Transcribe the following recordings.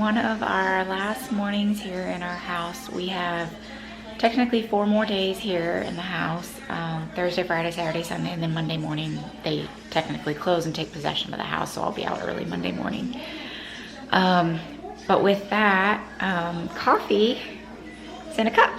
one of our last mornings here in our house. We have technically 4 more days here in the house. Thursday, Friday, Saturday, Sunday, and then Monday morning they technically close and take possession of the house, so I'll be out early Monday morning. But with that, coffee is in a cup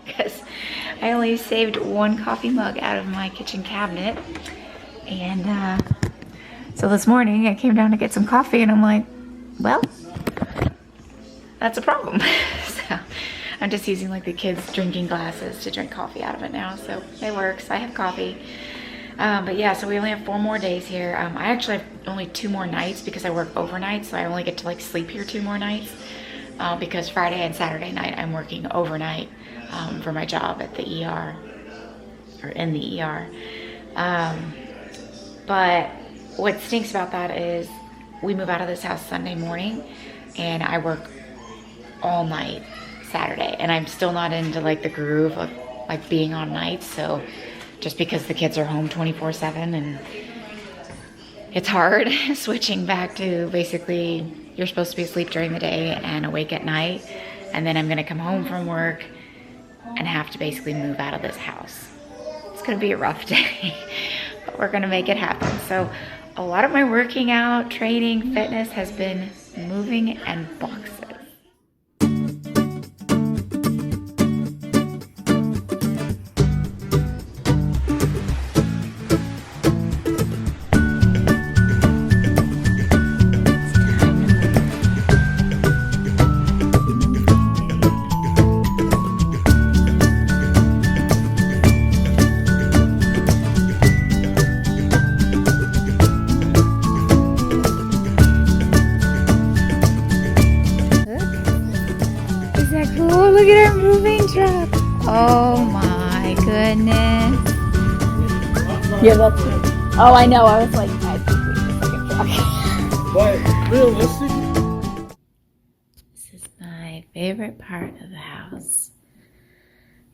because I only saved 1 coffee mug out of my kitchen cabinet. And so this morning I came down to get some coffee and I'm like, well, that's a problem. So I'm just using like the kids' drinking glasses to drink coffee out of it now. So it works. I have coffee. But yeah, so we only have 4 more days here. I actually have only 2 more nights because I work overnight. So I only get to like sleep here 2 more nights because Friday and Saturday night I'm working overnight for my job at the ER or in the ER. But what stinks about that is we move out of this house Sunday morning and I work all night Saturday, and I'm still not into like the groove of like being on nights. So just because the kids are home 24/7 and it's hard switching back to basically you're supposed to be asleep during the day and awake at night, and then I'm gonna come home from work and have to basically move out of this house. It's gonna be a rough day, but we're gonna make it happen. So a lot of my working out, training, fitness has been moving and boxes. Look at our moving truck. Oh my goodness. Yeah, that's it. Oh, I know. I was like, I think we should take a truck. But realistically, This is my favorite part of the house.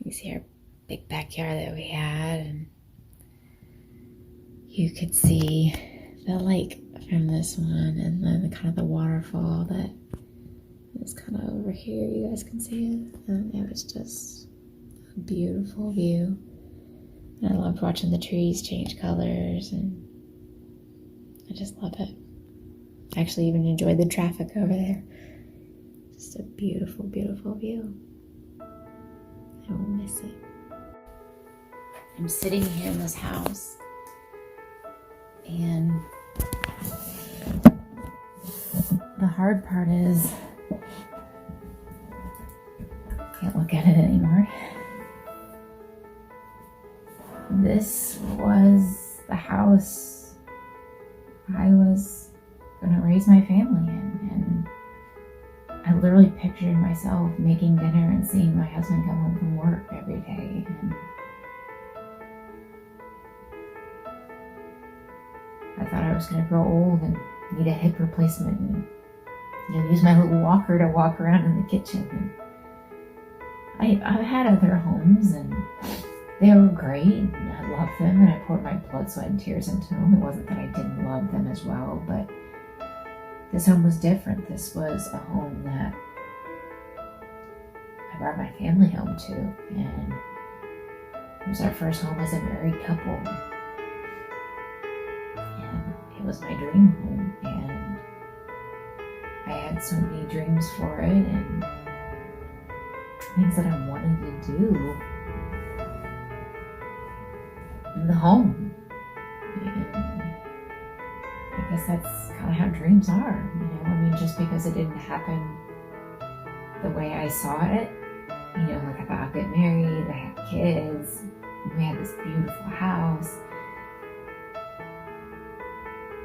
You see our big backyard that we had, and you could see the lake from this one, and then the kind of the waterfall that is kind of over here. You guys can see it, and it was just a beautiful view. And I loved watching the trees change colors, and I just love it. I actually even enjoyed the traffic over there. Just a beautiful, beautiful view. I will miss it. I'm sitting here in this house, and the hard part is I can't look at it anymore. This was the house I was gonna raise my family in, and I literally pictured myself making dinner and seeing my husband come home from work every day. And I thought I was gonna grow old and need a hip replacement and use my little walker to walk around in the kitchen. And I've had other homes and they were great, and I loved them, and I poured my blood, sweat, and tears into them. It wasn't that I didn't love them as well, but this home was different. This was a home that I brought my family home to, and it was our first home as a married couple. And it was my dream home, and I had so many dreams for it, and things that I wanted to do in the home. And I guess that's kind of how dreams are, I mean, just because it didn't happen the way I saw it, like I thought I'd get married, I had kids, we had this beautiful house,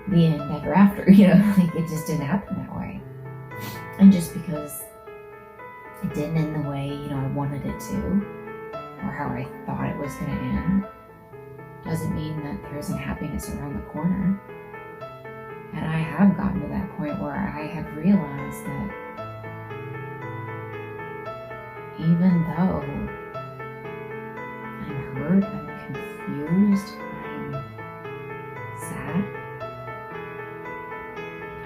the end ever after, like it just didn't happen that way. And just because it didn't end the way, I wanted it to, or how I thought it was going to end, doesn't mean that there isn't happiness around the corner. And I have gotten to that point where I have realized that even though I'm hurt, I'm confused, I'm sad,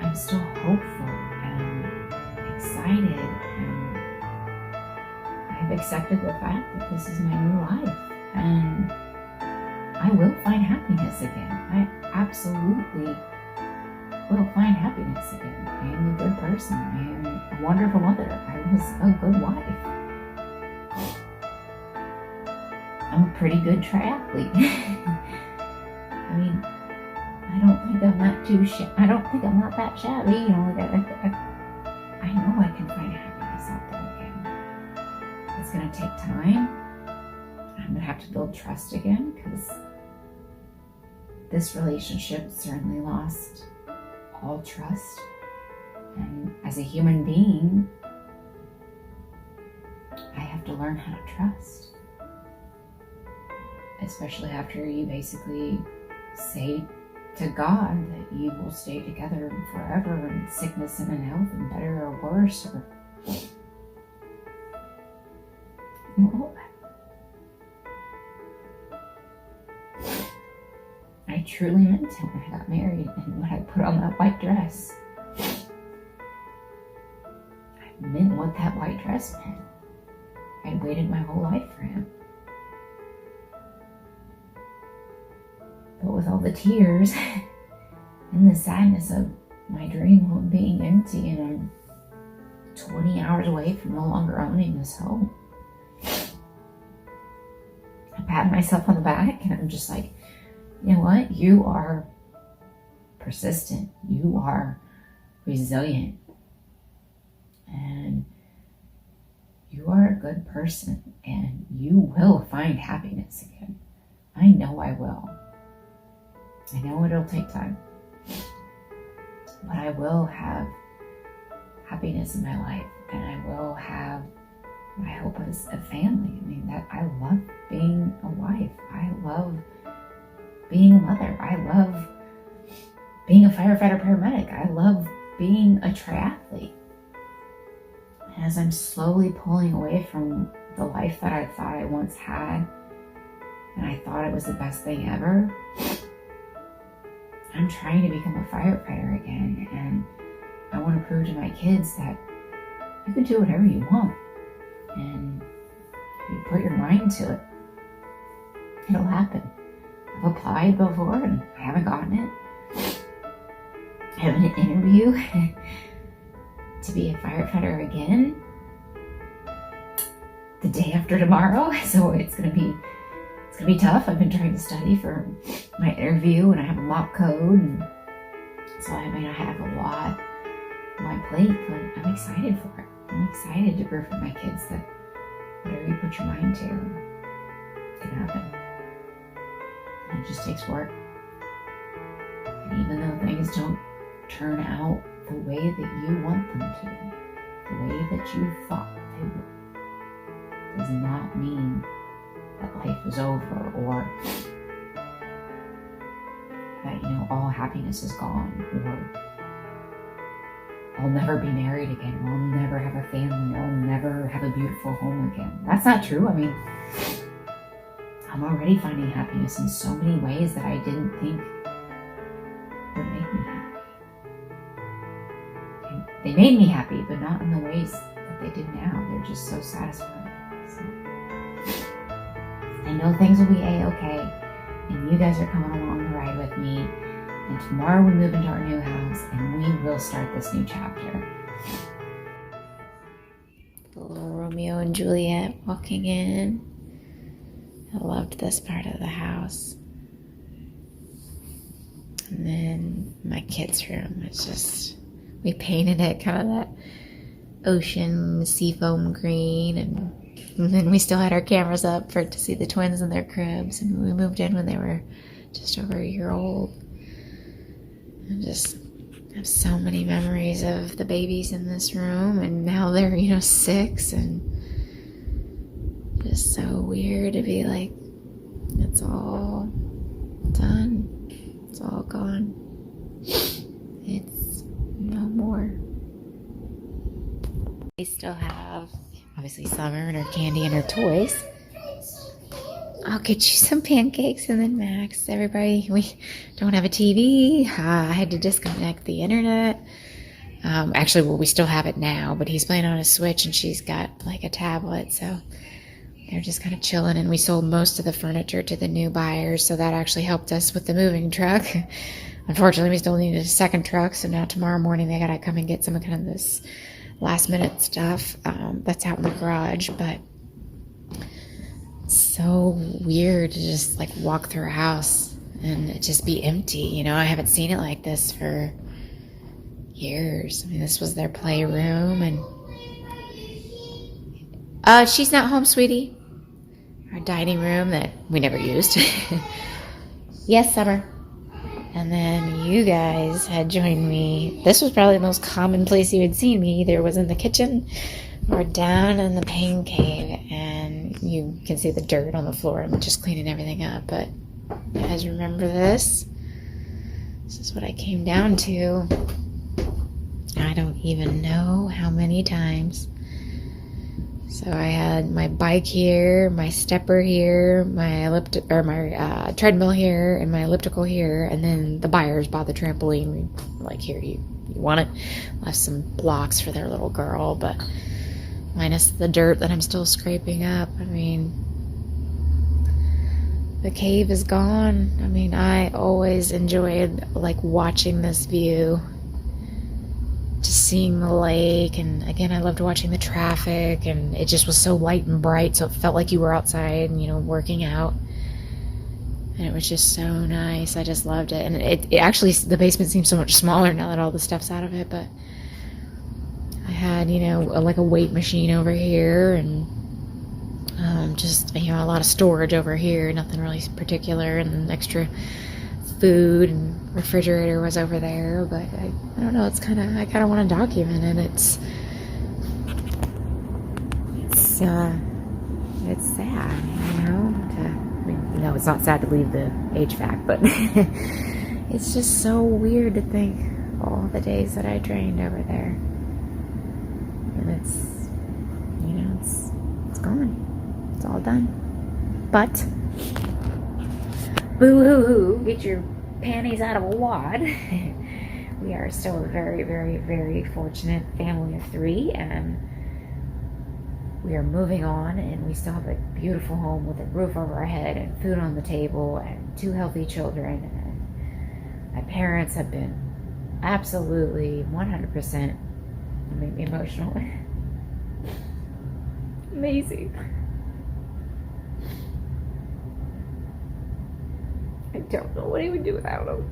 I'm still hopeful and decided and I've accepted the fact that this is my new life and I will find happiness again. I absolutely will find happiness again. I am a good person. I am a wonderful mother. I was a good wife. I'm a pretty good triathlete. I mean, I don't think I'm not that shabby. You know, like I know I can find happiness out there again. It's gonna take time. I'm gonna have to build trust again because this relationship certainly lost all trust. And as a human being, I have to learn how to trust. Especially after you basically say to God that you will stay together forever in sickness and in health and better or worse or all that. I truly meant it when I got married and when I put on that white dress. I meant what that white dress meant. I'd waited my whole life for him. But with all the tears and the sadness of my dream home being empty and I'm 20 hours away from no longer owning this home, I pat myself on the back and I'm just like, you know what? You are persistent. You are resilient. And you are a good person and you will find happiness again. I know I will. I know it'll take time, but I will have happiness in my life and I will have, I hope, as a family. I mean, that I love being a wife. I love being a mother. I love being a firefighter paramedic. I love being a triathlete. And as I'm slowly pulling away from the life that I thought I once had, and I thought it was the best thing ever, I'm trying to become a firefighter again, and I want to prove to my kids that you can do whatever you want, and if you put your mind to it, it'll happen. I've applied before and I haven't gotten it. I have an interview to be a firefighter again the day after tomorrow, so it's gonna be tough. I've been trying to study for my interview and I have a mock code, and so I mean I have a lot on my plate, but I'm excited for it. I'm excited to prove to my kids that whatever you put your mind to can happen. And it just takes work. And even though things don't turn out the way that you want them to, the way that you thought they would, does not mean that life is over or that, you know, all happiness is gone, or I'll never be married again, or I'll never have a family, or I'll never have a beautiful home again. That's not true. I mean, I'm already finding happiness in so many ways that I didn't think would make me happy. And they made me happy, but not in the ways that they do now. They're just so satisfying. So, I know things will be A-okay, and you guys are coming along the ride with me. And tomorrow we move into our new house, and we will start this new chapter. The little Romeo and Juliet walking in. I loved this part of the house. And then my kids' room, it's just, we painted it kind of that ocean seafoam green, and then we still had our cameras up to see the twins in their cribs, and we moved in when they were just over a year old. I just have so many memories of the babies in this room, and now they're 6, and just so weird to be like, it's all done. It's all gone. It's no more. We still have, obviously, Summer and her candy and her toys. I'll get you some pancakes, and then Max. Everybody, we don't have a TV. I had to disconnect the internet. Actually, well, we still have it now, but he's playing on a Switch and she's got like a tablet, so they're just kind of chilling. And we sold most of the furniture to the new buyers, so that actually helped us with the moving truck. Unfortunately, we still needed a second truck, so now tomorrow morning they gotta come and get some kind of this last minute stuff that's out in the garage. But it's so weird to just like walk through a house and it just be empty. You know, I haven't seen it like this for years. I mean, this was their playroom, and she's not home, sweetie. Our dining room that we never used. Yes, Summer. And then you guys had joined me. This was probably the most common place you had seen me. Either was in the kitchen or down in the pain cave. And you can see the dirt on the floor. I'm just cleaning everything up. But you guys remember this? This is what I came down to. I don't even know how many times. So I had my bike here, my stepper here, my treadmill here, and my elliptical here, and then the buyers bought the trampoline. We were like, here, you want it? Left some blocks for their little girl, but minus the dirt that I'm still scraping up. I mean, the cave is gone. I mean, I always enjoyed like watching this view. Just seeing the lake, and again, I loved watching the traffic, and it just was so light and bright, so it felt like you were outside and, you know, working out, and it was just so nice. I just loved it. And it actually, the basement seems so much smaller now that all the stuff's out of it, but I had, you know, like a weight machine over here, and just, you know, a lot of storage over here, nothing really particular, and extra food and refrigerator was over there. But I don't know, I kind of want to document it. It's sad, you know, no, it's not sad to leave the HVAC, but it's just so weird to think all the days that I trained over there, and it's, you know, it's gone, it's all done. But boo-hoo-hoo, get your panties out of a wad. We are still a very, very, very fortunate family of 3, and we are moving on, and we still have a beautiful home with a roof over our head and food on the table and 2 healthy children. And my parents have been absolutely 100% made me emotional. Amazing. I don't know what he would do without them.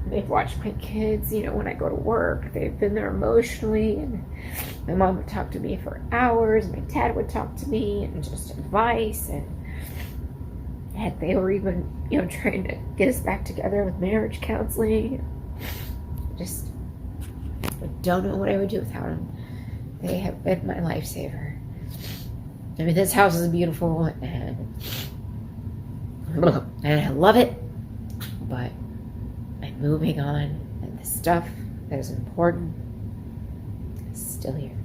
They've watched my kids, you know, when I go to work. They've been there emotionally, and my mom would talk to me for hours, and my dad would talk to me and just advice, and heck, they were even, you know, trying to get us back together with marriage counseling. Just, I don't know what I would do without them. They have been my lifesaver. I mean, this house is beautiful, and I love it, but I'm moving on, and the stuff that is important is still here,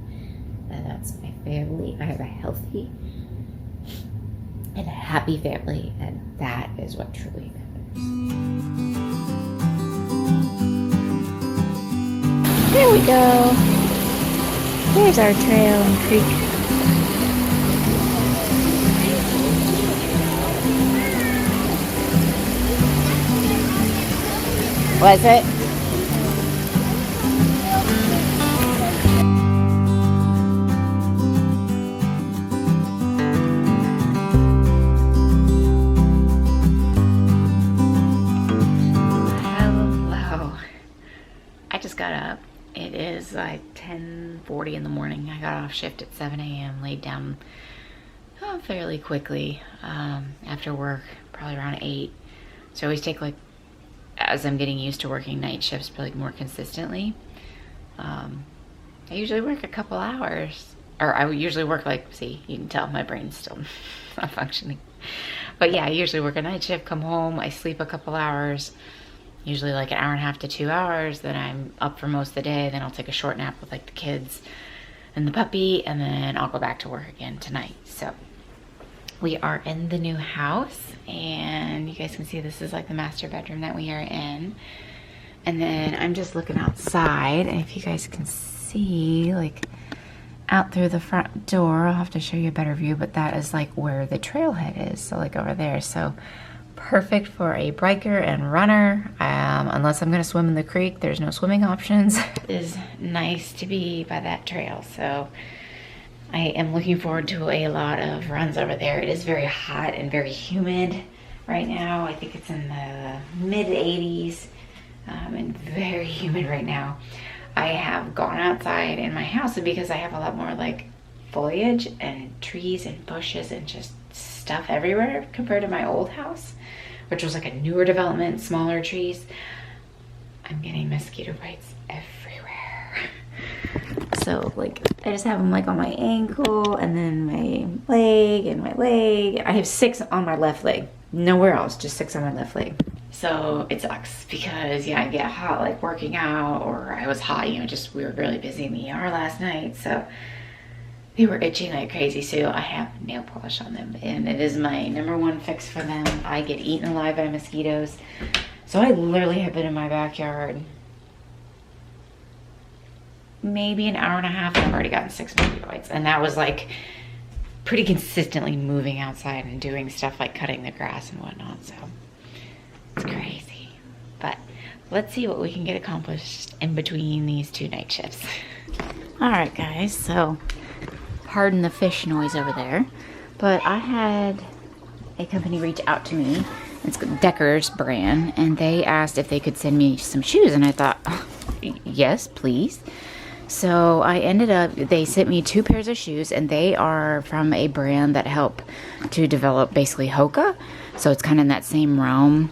and that's my family. I have a healthy and a happy family, and that is what truly matters. There we go. There's our trail and creek. Was it? Hello. I just got up. It is like 10:40 in the morning. I got off shift at 7 a.m. Laid down fairly quickly after work, probably around 8. So I always take, like, as I'm getting used to working night shifts like more consistently, I usually work a couple hours, or I usually work, like, see, you can tell my brain's still not functioning, but yeah, I usually work a night shift, come home, I sleep a couple hours, usually like an hour and a half to 2 hours, then I'm up for most of the day, then I'll take a short nap with like the kids and the puppy, and then I'll go back to work again tonight. So we are in the new house, and you guys can see this is like the master bedroom that we are in. And then I'm just looking outside, and if you guys can see, like, out through the front door, I'll have to show you a better view, but that is like where the trailhead is, so like over there. So perfect for a biker and runner. Unless I'm gonna swim in the creek, there's no swimming options. It is nice to be by that trail, so I am looking forward to a lot of runs over there. It is very hot and very humid right now. I think it's in the mid 80s and very humid right now. I have gone outside in my house, and because I have a lot more like foliage and trees and bushes and just stuff everywhere compared to my old house, which was like a newer development, smaller trees, I'm getting mosquito bites everywhere. So like I just have them like on my ankle and then my leg and my leg. I have 6 on my left leg, nowhere else, just 6 on my left leg. So it sucks because yeah, I get hot like working out, or I was hot, you know, just we were really busy in the ER last night, so they were itching like crazy. So I have nail polish on them, and it is my #1 fix for them. I get eaten alive by mosquitoes, so I literally have been in my backyard maybe an hour and a half, and I've already gotten 6 mosquito bites, and that was like pretty consistently moving outside and doing stuff like cutting the grass and whatnot. So it's crazy, but let's see what we can get accomplished in between these 2 night shifts. All right, guys, so pardon the fish noise over there, but I had a company reach out to me. It's Decker's brand, and they asked if they could send me some shoes, and I thought, oh, yes, please. So I ended up, they sent me 2 pairs of shoes, and they are from a brand that helped to develop basically Hoka. So it's kind of in that same realm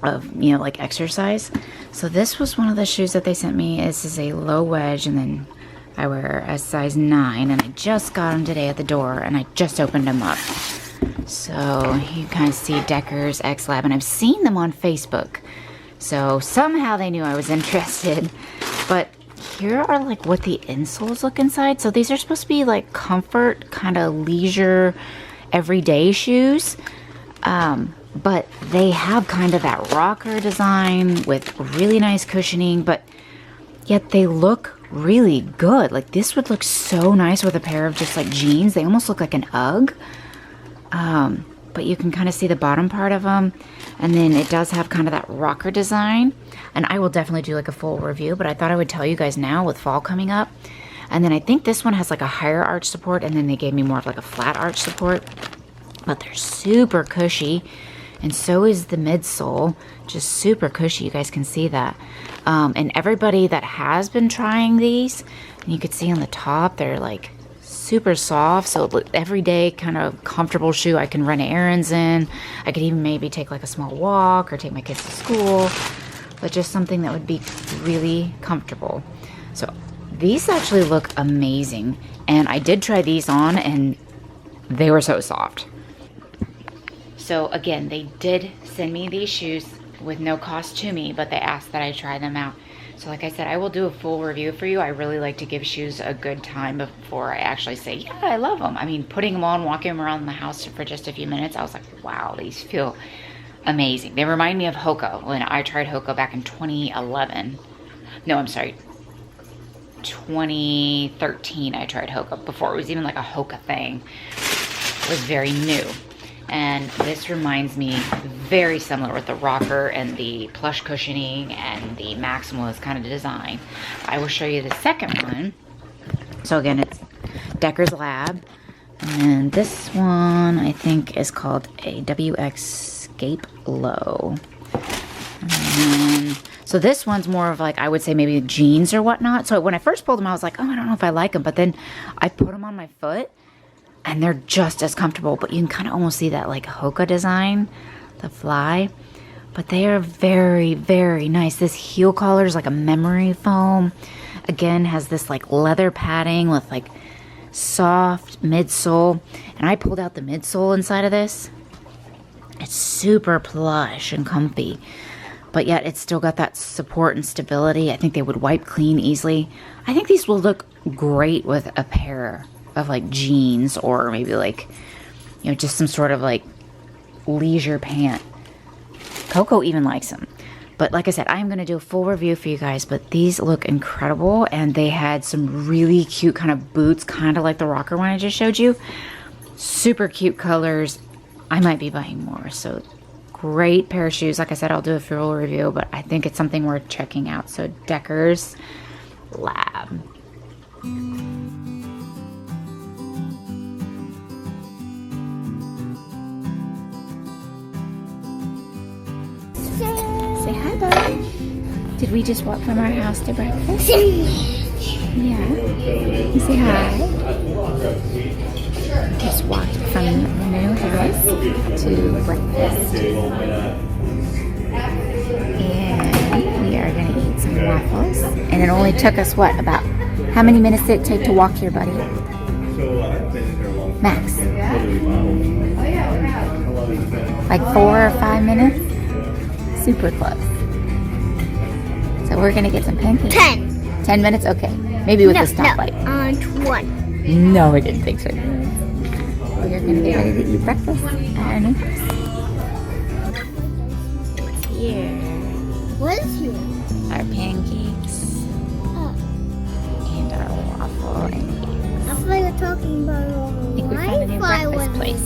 of, you know, like exercise. So this was one of the shoes that they sent me. This is a low wedge, and then I wear a size 9, and I just got them today at the door, and I just opened them up. So you kind of see Decker's X Lab, and I've seen them on Facebook. So somehow they knew I was interested. But here are like what the insoles look inside. So these are supposed to be like comfort, kind of leisure, everyday shoes. But they have kind of that rocker design with really nice cushioning, but yet they look really good. Like this would look so nice with a pair of just like jeans. They almost look like an UGG. But you can kind of see the bottom part of them. And then it does have kind of that rocker design. And I will definitely do like a full review, but I thought I would tell you guys now with fall coming up. And then I think this one has like a higher arch support, and then they gave me more of like a flat arch support. But they're super cushy. And so is the midsole, just super cushy. You guys can see that. And everybody that has been trying these, and you can see on the top, they're like super soft. So everyday kind of comfortable shoe I can run errands in. I could even maybe take like a small walk or take my kids to school, but just something that would be really comfortable. So these actually look amazing. And I did try these on, and they were so soft. So again, they did send me these shoes with no cost to me, but they asked that I try them out. So like I said, I will do a full review for you. I really like to give shoes a good time before I actually say, yeah, I love them. I mean, putting them on, walking them around the house for just a few minutes, I was like, wow, these feel amazing. They remind me of Hoka when I tried Hoka back in 2011. No, I'm sorry, 2013 I tried Hoka, before it was even like a Hoka thing. It was very new. And this reminds me very similar with the rocker and the plush cushioning and the maximalist kind of design. I will show you the second one. So again, it's Decker's Lab. And this one I think is called a WX Scape Low. So this one's more of like, I would say maybe jeans or whatnot. So when I first pulled them, I was like, oh, I don't know if I like them. But then I put them on my foot, and they're just as comfortable, but you can kind of almost see that like Hoka design, the fly. But they are very, very nice. This heel collar is like a memory foam. Again, has this like leather padding with like soft midsole. And I pulled out the midsole inside of this. It's super plush and comfy, but yet it's still got that support and stability. I think they would wipe clean easily. I think these will look great with a pair of like jeans, or maybe like, you know, just some sort of like leisure pant. Coco even likes them. But like I said, I am going to do a full review for you guys, but these look incredible, and they had some really cute kind of boots, kind of like the rocker one I just showed you. Super cute colors. I might be buying more, so great pair of shoes. Like I said, I'll do a full review, but I think it's something worth checking out. So Deckers Lab. Say hi, bud. Did we just walk from our house to breakfast? Yeah. You say hi. Just walked from the new house to breakfast. And we are going to eat some waffles. And it only took us, what, about, how many minutes did it take to walk here, buddy? Max. Like 4 or 5 minutes? Super close. So we're gonna get some pancakes. 10. 10 minutes? Okay. Maybe with the stoplight. No, 1. No, I didn't think so. We're gonna get ready to eat breakfast at our new house. What's here? What is here? Our pancakes and our waffle and eggs. I thought you were talking about I think we found a new breakfast place.